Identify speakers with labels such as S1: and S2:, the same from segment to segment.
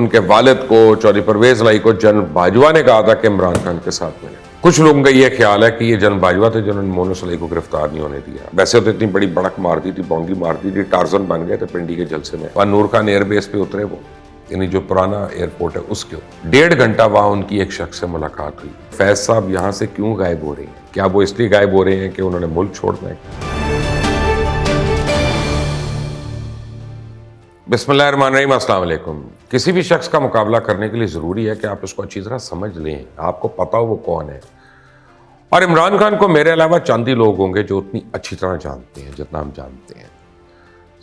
S1: ان کے والد کو چودھری پرویز لائی کو جنرل باجوہ نے کہا تھا کہ عمران خان کے ساتھ ملے۔ کچھ لوگوں کا یہ خیال ہے کہ یہ جنرل باجوہ تھے جنہوں نے مونس علی کو گرفتار نہیں ہونے دیا۔ ویسے تو اتنی بڑی بڑک مارتی تھی، بونگی مارتی تھی، ٹارزن بن گئے تھے پنڈی کے جلسے میں۔ وہاں نور خان ایئر بیس پہ اترے، وہ یعنی جو پرانا ایئرپورٹ ہے اس کے 1.5 گھنٹہ وہاں ان کی ایک شخص سے ملاقات ہوئی۔ فیض صاحب یہاں سے کیوں غائب ہو رہے ہیں؟ کیا وہ اس لیے غائب ہو رہے ہیں کہ انہوں نے ملک چھوڑنا ہے؟ بسم اللہ الرحمن الرحیم، السلام علیکم۔ کسی بھی شخص کا مقابلہ کرنے کے لیے ضروری ہے کہ آپ اس کو اچھی طرح سمجھ لیں، آپ کو پتا ہو وہ کون ہے۔ اور عمران خان کو میرے علاوہ چند ہی لوگ ہوں گے جو اتنی اچھی طرح جانتے ہیں جتنا ہم جانتے ہیں۔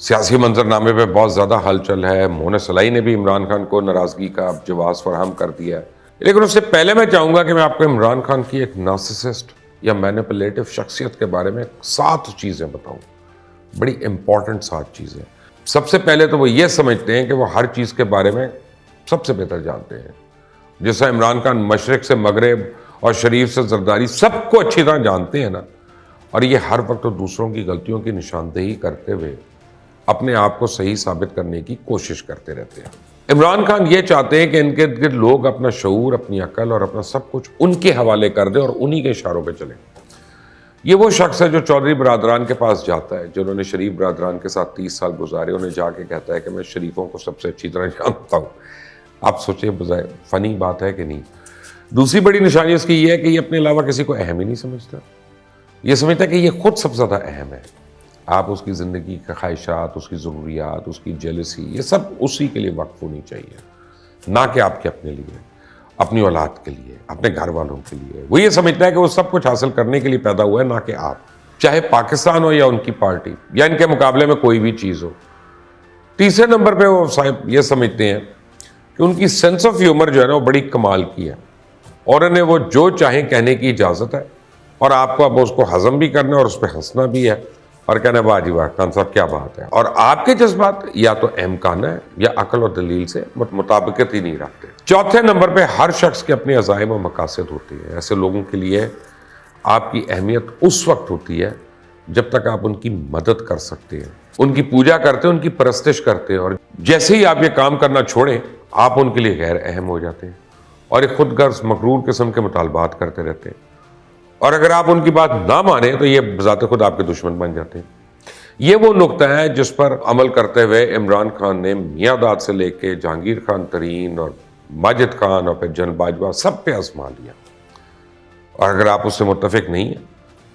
S1: سیاسی منظرنامے پہ بہت زیادہ ہلچل ہے، مونس علی نے بھی عمران خان کو ناراضگی کا جواز فراہم کر دیا ہے، لیکن اس سے پہلے میں چاہوں گا کہ میں آپ کو عمران خان کی ایک نارسسسٹ یا مینیپولیٹو شخصیت کے بارے میں 7 چیزیں بتاؤں، بڑی امپورٹنٹ 7 چیزیں۔ سب سے پہلے تو وہ یہ سمجھتے ہیں کہ وہ ہر چیز کے بارے میں سب سے بہتر جانتے ہیں۔ جیسا عمران خان مشرق سے مغرب اور شریف سے زرداری سب کو اچھی طرح جانتے ہیں نا، اور یہ ہر وقت دوسروں کی غلطیوں کی نشاندہی کرتے ہوئے اپنے آپ کو صحیح ثابت کرنے کی کوشش کرتے رہتے ہیں۔ عمران خان یہ چاہتے ہیں کہ ان کے ارد لوگ اپنا شعور، اپنی عقل اور اپنا سب کچھ ان کے حوالے کر دیں اور انہی کے اشاروں پہ چلیں۔ یہ وہ شخص ہے جو چودھری برادران کے پاس جاتا ہے، جنہوں نے شریف برادران کے ساتھ 30 سال گزارے، انہیں جا کے کہتا ہے کہ میں شریفوں کو سب سے اچھی طرح جانتا ہوں۔ آپ سوچیں بظاہر فنی بات ہے کہ نہیں؟ دوسری بڑی نشانی اس کی یہ ہے کہ یہ اپنے علاوہ کسی کو اہم ہی نہیں سمجھتا۔ یہ سمجھتا ہے کہ یہ خود سب سے زیادہ اہم ہے۔ آپ اس کی زندگی کے خواہشات، اس کی ضروریات، اس کی جیلسی، یہ سب اسی کے لیے وقف ہونی چاہیے، نہ کہ آپ کے اپنے لیے، اپنی اولاد کے لیے، اپنے گھر والوں کے لیے۔ وہ یہ سمجھتا ہے کہ وہ سب کچھ حاصل کرنے کے لیے پیدا ہوا ہے، نہ کہ آپ، چاہے پاکستان ہو یا ان کی پارٹی یا ان کے مقابلے میں کوئی بھی چیز ہو۔ تیسرے نمبر پہ وہ صاحب یہ سمجھتے ہیں کہ ان کی سینس آف ہیومر جو ہے نا وہ بڑی کمال کی ہے، اور انہیں وہ جو چاہیں کہنے کی اجازت ہے، اور آپ کو اب اس کو ہضم بھی کرنا ہے اور اس پہ ہنسنا بھی ہے اور کہنا واہ جی واہ خان صاحب کیا بات ہے۔ اور آپ کے جذبات یا تو اہم ہے یا عقل اور دلیل سے مطابقت ہی نہیں رکھتے۔ چوتھے نمبر پہ ہر شخص کے اپنے عزائم و مقاصد ہوتے ہیں۔ ایسے لوگوں کے لیے آپ کی اہمیت اس وقت ہوتی ہے جب تک آپ ان کی مدد کر سکتے ہیں، ان کی پوجا کرتے ہیں، ان کی پرستش کرتے ہیں، اور جیسے ہی آپ یہ کام کرنا چھوڑیں آپ ان کے لیے غیر اہم ہو جاتے ہیں اور ایک خود غرض مغرور قسم کے مطالبات کرتے رہتے ہیں، اور اگر آپ ان کی بات نہ مانیں تو یہ بذات خود آپ کے دشمن بن جاتے ہیں۔ یہ وہ نقطہ ہے جس پر عمل کرتے ہوئے عمران خان نے میاں داد سے لے کے جہانگیر خان ترین اور ماجد خان اور پھر جنرل باجوہ سب پہ آزما لیا، اور اگر آپ اس سے متفق نہیں ہیں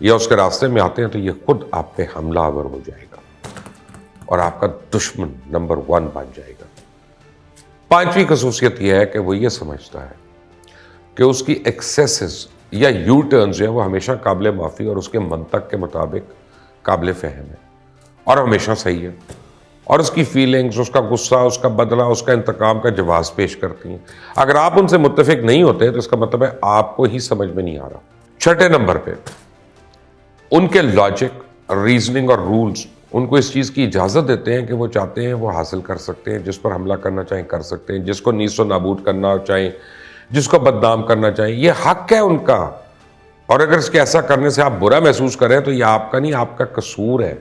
S1: یا اس کے راستے میں آتے ہیں تو یہ خود آپ پہ حملہ آور ہو جائے گا اور آپ کا دشمن نمبر 1 بن جائے گا۔ 5ویں خصوصیت یہ ہے کہ وہ یہ سمجھتا ہے کہ اس کی ایکسیسز یا یو ٹرنز جو ہیں وہ ہمیشہ قابل معافی اور اس کے منطق کے مطابق قابل فہم ہے اور ہمیشہ صحیح ہے، اور اس کی فیلنگز، اس کا غصہ، اس کا بدلہ، اس کا انتقام کا جواز پیش کرتی ہیں۔ اگر آپ ان سے متفق نہیں ہوتے تو اس کا مطلب ہے آپ کو ہی سمجھ میں نہیں آ رہا۔ چھٹے نمبر پہ ان کے لاجک، ریزننگ اور رولز ان کو اس چیز کی اجازت دیتے ہیں کہ وہ چاہتے ہیں وہ حاصل کر سکتے ہیں، جس پر حملہ کرنا چاہیں کر سکتے ہیں، جس کو نیست و نابود کرنا چاہیں، جس کو بدنام کرنا چاہیں، یہ حق ہے ان کا، اور اگر اس کے ایسا کرنے سے آپ برا محسوس کریں تو یہ آپ کا نہیں، آپ کا قصور ہے۔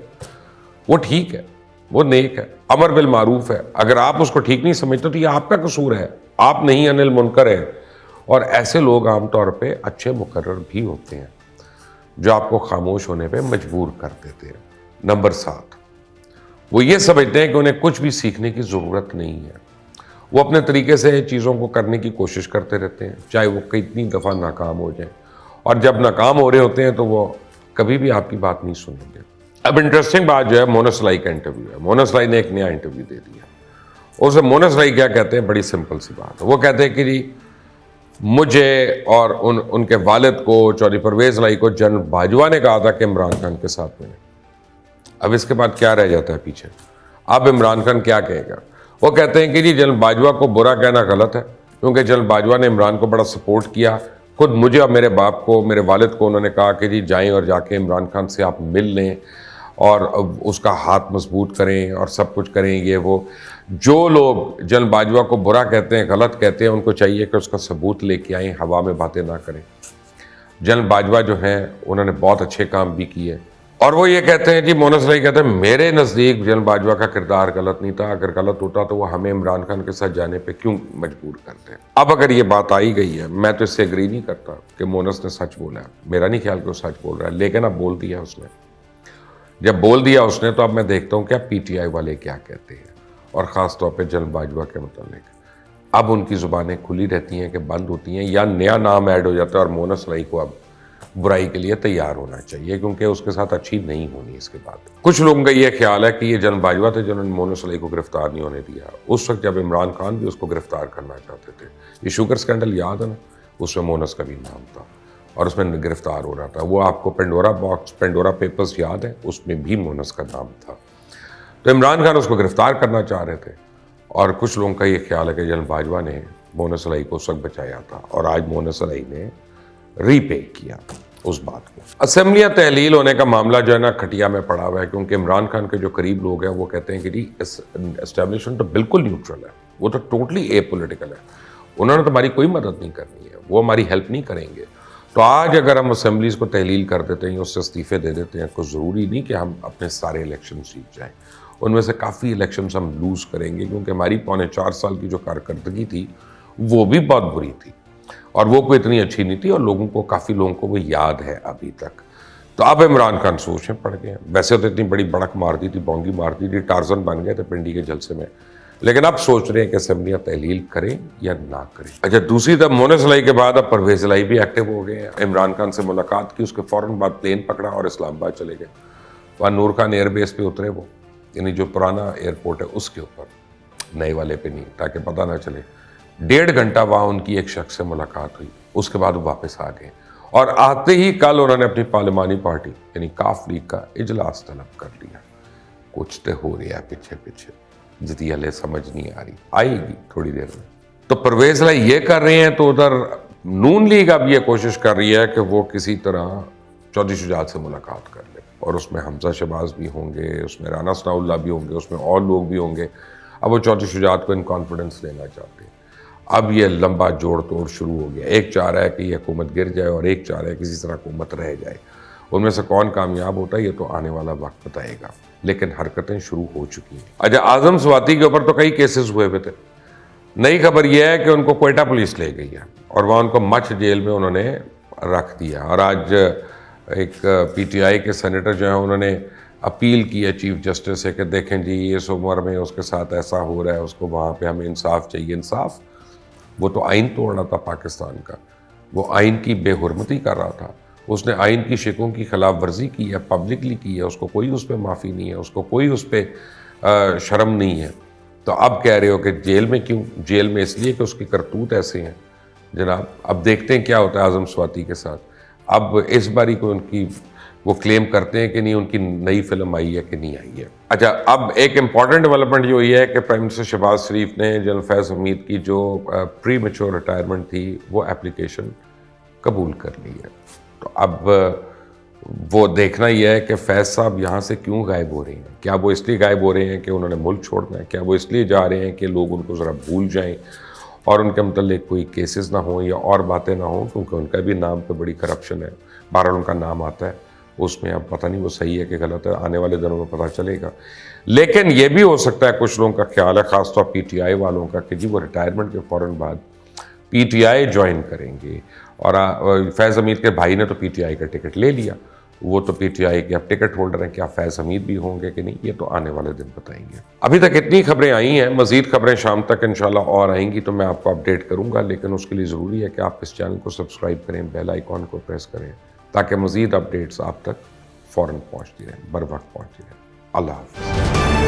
S1: وہ ٹھیک ہے، وہ نیک ہے، امر بالمعروف ہے، اگر آپ اس کو ٹھیک نہیں سمجھتے تو یہ آپ کا قصور ہے، آپ نہیں انل منکر ہے۔ اور ایسے لوگ عام طور پہ اچھے مقرر بھی ہوتے ہیں جو آپ کو خاموش ہونے پہ مجبور کر دیتے ہیں۔ نمبر 7، وہ یہ سمجھتے ہیں کہ انہیں کچھ بھی سیکھنے کی ضرورت نہیں ہے، وہ اپنے طریقے سے چیزوں کو کرنے کی کوشش کرتے رہتے ہیں، چاہے وہ کتنی دفعہ ناکام ہو جائیں، اور جب ناکام ہو رہے ہوتے ہیں تو وہ کبھی بھی آپ کی بات نہیں سنیں گے۔ اب انٹرسٹنگ بات جو ہے مونس علی کا انٹرویو ہے۔ مونس علی نے ایک نیا انٹرویو دے دیا۔ اسے مونس علی کیا کہتے ہیں؟ بڑی سمپل سی بات ہے، وہ کہتے ہیں کہ جی مجھے اور ان کے والد کو چودھری پرویز لائی کو جنرل باجوہ نے کہا تھا کہ عمران خان کے ساتھ ملیں۔ اب اس کے بعد کیا رہ جاتا ہے پیچھے؟ اب عمران خان کیا کہے گا؟ وہ کہتے ہیں کہ جی جنرل باجوہ کو برا کہنا غلط ہے، کیونکہ جنرل باجوہ نے عمران کو بڑا سپورٹ کیا، خود مجھے اور میرے باپ کو، میرے والد کو انہوں نے کہا کہ جی جائیں اور جا کے عمران خان سے آپ مل لیں اور اس کا ہاتھ مضبوط کریں اور سب کچھ کریں۔ یہ وہ جو لوگ جنرل باجوہ کو برا کہتے ہیں، غلط کہتے ہیں، ان کو چاہیے کہ اس کا ثبوت لے کے آئیں، ہوا میں باتیں نہ کریں۔ جنرل باجوہ جو ہیں انہوں نے بہت اچھے کام بھی کیے، اور وہ یہ کہتے ہیں جی مونس علی کہتے ہیں میرے نزدیک جنرل باجوہ کا کردار غلط نہیں تھا، اگر غلط ہوتا تو وہ ہمیں عمران خان کے ساتھ جانے پہ کیوں مجبور کرتے ہیں۔ اب اگر یہ بات آئی گئی ہے، میں تو اس سے اگری نہیں کرتا کہ مونس نے سچ بولا ہے، میرا نہیں خیال کہ وہ سچ بول رہا ہے، لیکن اب بول دیا اس نے، جب بول دیا اس نے تو اب میں دیکھتا ہوں کیا پی ٹی آئی والے کیا کہتے ہیں، اور خاص طور پہ جنرل باجوہ کے متعلق اب ان کی زبانیں کھلی رہتی ہیں کہ بند ہوتی ہیں، یا نیا نام ایڈ ہو جاتا ہے، اور مونس علی کو اب برائی کے لیے تیار ہونا چاہیے کیونکہ اس کے ساتھ اچھی نہیں ہونی اس کے بعد۔ کچھ لوگوں کا یہ خیال ہے کہ یہ جنرل باجوہ تھے جنہوں نے مونس علی کو گرفتار نہیں ہونے دیا، اس وقت جب عمران خان بھی اس کو گرفتار کرنا چاہتے تھے۔ یہ شوگر سکینڈل یاد ہے نا، اس میں مونس کا بھی نام تھا اور اس میں گرفتار ہو رہا تھا۔ وہ آپ کو پینڈورا باکس، پینڈورا پیپرز یاد ہے، اس میں بھی مونس کا نام تھا۔ تو عمران خان اس کو گرفتار کرنا چاہ رہے تھے، اور کچھ لوگوں کا یہ خیال ہے کہ جنرل باجوہ نے مونس علی کو اس وقت بچایا تھا، اور آج مونس علی نے ری پے کیا اس بات کو۔ اسمبلیاں تحلیل ہونے کا معاملہ جو ہے نا کھٹیا میں پڑا ہوا ہے، کیونکہ عمران خان کے جو قریب لوگ ہیں وہ کہتے ہیں کہ جی اسٹیبلشمنٹ تو بالکل نیوٹرل ہے، وہ تو ٹوٹلی اے پولیٹیکل ہے، انہوں نے تو ہماری کوئی مدد نہیں کرنی ہے، وہ ہماری ہیلپ نہیں کریں گے۔ تو آج اگر ہم اسمبلیز کو تحلیل کر دیتے ہیں، اس سے استعفے دے دیتے ہیں، کوئی ضروری نہیں کہ ہم اپنے سارے الیکشن جیت جائیں، ان میں سے کافی الیکشنز ہم لوز کریں گے، کیونکہ ہماری 4.25 کی جو کارکردگی تھی وہ بھی بہت بری تھی، اور وہ کوئی اتنی اچھی نہیں تھی، اور لوگوں کو، کافی لوگوں کو وہ یاد ہے ابھی تک۔ تو اب عمران خان سوچیں پڑ گئے ہیں، ویسے تو اتنی بڑی بڑک مار دی تھی، بونگی مار دی تھی، ٹارزن بن گئے تھے پنڈی کے جلسے میں، لیکن اب سوچ رہے ہیں کہ اسمبلیاں تحلیل کریں یا نہ کریں۔ اچھا، دوسری طرف مونس علی کے بعد اب پرویز علی بھی ایکٹیو ہو گئے ہیں۔ عمران خان سے ملاقات کی، اس کے فوراً بعد پلین پکڑا اور اسلام آباد چلے گئے، وہاں نور خان ایئر بیس پہ اترے، وہ یعنی جو پرانا ایئرپورٹ ہے اس کے اوپر، نئے والے پہ نہیں، تاکہ پتہ نہ چلے۔ 1.5 گھنٹہ وہاں ان کی ایک شخص سے ملاقات ہوئی، اس کے بعد وہ واپس آ گئے، اور آتے ہی کل انہوں نے اپنی پارلیمانی پارٹی یعنی کاف لیگ کا اجلاس طلب کر لیا۔ کچھ تو ہو رہا ہے پیچھے پیچھے، جتنی ہلے سمجھ نہیں آ رہی، آئے گی تھوڑی دیر میں۔ تو پرویز علی یہ کر رہے ہیں، تو ادھر نون لیگ اب یہ کوشش کر رہی ہے کہ وہ کسی طرح چودھری شجاعت سے ملاقات کر لے، اور اس میں حمزہ شہباز بھی ہوں گے، اس میں رانا ثناء اللہ بھی ہوں گے، اس میں اور لوگ بھی ہوں گے۔ اب وہ چودھری شجاعت کو ان کانفیڈنس لینا چاہتے ہیں۔ اب یہ لمبا جوڑ توڑ شروع ہو گیا، ایک چاہ رہا ہے کہ یہ حکومت گر جائے، اور ایک چاہ رہا ہے کسی طرح حکومت رہ جائے۔ ان میں سے کون کامیاب ہوتا ہے یہ تو آنے والا وقت بتائے گا، لیکن حرکتیں شروع ہو چکی ہیں۔ اچھا، اعظم سواتی کے اوپر تو کئی کیسز ہوئے ہوئے تھے۔ نئی خبر یہ ہے کہ ان کو کوئٹہ پولیس لے گئی ہے، اور وہاں ان کو مچھ جیل میں انہوں نے رکھ دیا، اور آج ایک پی ٹی آئی کے سینیٹر جو ہیں انہوں نے اپیل کی ہے چیف جسٹس سے کہ دیکھیں جی اس عمر میں اس کے ساتھ ایسا ہو رہا ہے، اس کو وہاں پہ ہمیں انصاف چاہیے۔ انصاف؟ وہ تو آئین توڑ رہا تھا پاکستان کا، وہ آئین کی بے حرمتی کر رہا تھا، اس نے آئین کی شقوں کی خلاف ورزی کی ہے، پبلکلی کی ہے، اس کو کوئی اس پہ معافی نہیں ہے، اس کو کوئی اس پہ شرم نہیں ہے۔ تو اب کہہ رہے ہو کہ جیل میں کیوں؟ جیل میں اس لیے کہ اس کی کرتوت ایسے ہیں جناب۔ اب دیکھتے ہیں کیا ہوتا ہے اعظم سواتی کے ساتھ۔ اب اس باری کو ان کی وہ کلیم کرتے ہیں کہ نہیں ان کی نئی فلم آئی ہے کہ نہیں آئی ہے۔ اچھا، اب ایک امپورٹنٹ ڈیولپمنٹ جو یہ ہے کہ پرائم منسٹر شہباز شریف نے جنرل فیض حمید کی جو پری میچور ریٹائرمنٹ تھی وہ اپلیکیشن قبول کر لی ہے۔ تو اب وہ دیکھنا یہ ہے کہ فیض صاحب یہاں سے کیوں غائب ہو رہے ہیں۔ کیا وہ اس لیے غائب ہو رہے ہیں کہ انہوں نے ملک چھوڑنا ہے؟ کیا وہ اس لیے جا رہے ہیں کہ لوگ ان کو ذرا بھول جائیں اور ان کے متعلق کوئی کیسز نہ ہوں یا اور باتیں نہ ہوں، کیونکہ ان کا بھی نام پہ بڑی کرپشن ہے، بہرحال ان کا نام آتا ہے اس میں، اب پتہ نہیں وہ صحیح ہے کہ غلط ہے، آنے والے دنوں میں پتہ چلے گا۔ لیکن یہ بھی ہو سکتا ہے، کچھ لوگوں کا خیال ہے، خاص طور پی ٹی آئی والوں کا، کہ جی وہ ریٹائرمنٹ کے فوراً بعد پی ٹی آئی جوائن کریں گے، اور فیض حمید کے بھائی نے تو پی ٹی آئی کا ٹکٹ لے لیا، وہ تو پی ٹی آئی کے اب ٹکٹ ہولڈر ہیں، کیا فیض حمید بھی ہوں گے کہ نہیں، یہ تو آنے والے دن بتائیں گے۔ ابھی تک اتنی خبریں آئی ہیں، مزید خبریں شام تک انشاءاللہ اور آئیں گی تو میں آپ کو اپڈیٹ کروں گا، لیکن اس کے لیے ضروری ہے کہ آپ اس چینل کو سبسکرائب کریں، بیل آئیکن کو پریس کریں، تاکہ مزید اپڈیٹس آپ تک فوراً پہنچتی رہیں، بر وقت پہنچتی رہیں۔ اللہ حافظ۔